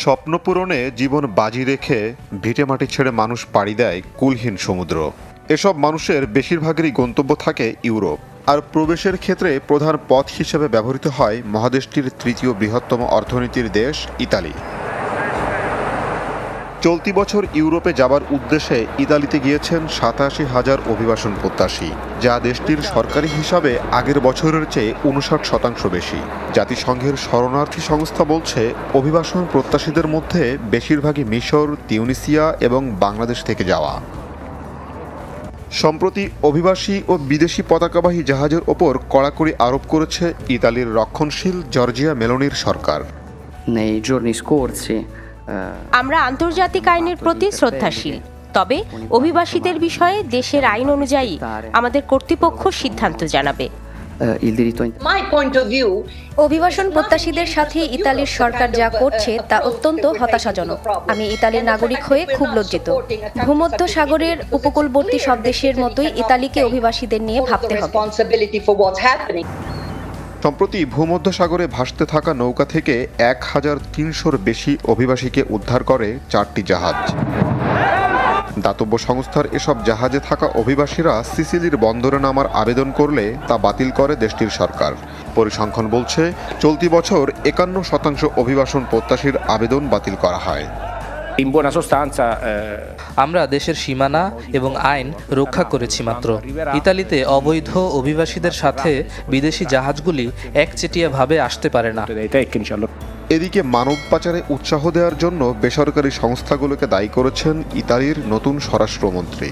স্বপ্ন পূরণে জীবন বাজি রেখে ভিটেমাটি ছেড়ে মানুষ পাড়ি দেয় কুলহীন সমুদ্র। এসব মানুষের বেশিরভাগেরই গন্তব্য থাকে ইউরোপ, আর প্রবেশের ক্ষেত্রে প্রধান পথ হিসেবে ব্যবহৃত হয় মহাদেশটির তৃতীয় বৃহত্তম অর্থনীতির দেশ ইতালি। চলতি বছর ইউরোপে যাবার উদ্দেশ্যে ইতালিতে গিয়েছেন ৮৭,০০০ অভিবাসন প্রত্যাশী, যা দেশটির সরকারি হিসাবে আগের বছরের চেয়ে ৫৯% বেশি। জাতিসংঘের শরণার্থী সংস্থা বলছে, অভিবাসন প্রত্যাশীদের মধ্যে বেশিরভাগই মিশর, তিউনিসিয়া এবং বাংলাদেশ থেকে যাওয়া। সম্প্রতি অভিবাসী ও বিদেশি পতাকাবাহী জাহাজের ওপর কড়াকড়ি আরোপ করেছে ইতালির রক্ষণশীল জর্জিয়া মেলোনির সরকার। আমরা আন্তর্জাতিক আইনের প্রতি শ্রদ্ধাশীল, তবে অভিবাসীদের বিষয়ে দেশের আইন অনুযায়ী আমাদের কর্তৃপক্ষ সিদ্ধান্ত জানাবে। অভিবাসন প্রত্যাশীদের সাথে ইতালির সরকার যা করছে তা অত্যন্ত হতাশাজনক। আমি ইতালির নাগরিক হয়ে খুব লজ্জিত। ভূমধ্য সাগরের উপকূলবর্তী সব দেশের মতোই ইতালিকে অভিবাসীদের নিয়ে ভাবতে হবে। সম্প্রতি ভূমধ্যসাগরে ভাসতে থাকা নৌকা থেকে ১,৩০০-র বেশি অভিবাসীকে উদ্ধার করে ৪টি জাহাজ। দাতব্য সংস্থার এসব জাহাজে থাকা অভিবাসীরা সিসিলির বন্দরে নামার আবেদন করলে তা বাতিল করে দেশটির সরকার। পরিসংখ্যান বলছে, চলতি বছর ৫১% অভিবাসন প্রত্যাশীর আবেদন বাতিল করা হয়। আমরা দেশের সীমানা এবং আইন রক্ষা করেছি মাত্র। ইতালিতে অবৈধ অভিবাসীদের সাথে বিদেশি জাহাজগুলি একচেটিয়াভাবে আসতে পারে না। এদিকে মানব পাচারে উৎসাহ দেওয়ার জন্য বেসরকারি সংস্থাগুলোকে দায়ী করেছেন ইতালির নতুন স্বরাষ্ট্রমন্ত্রী।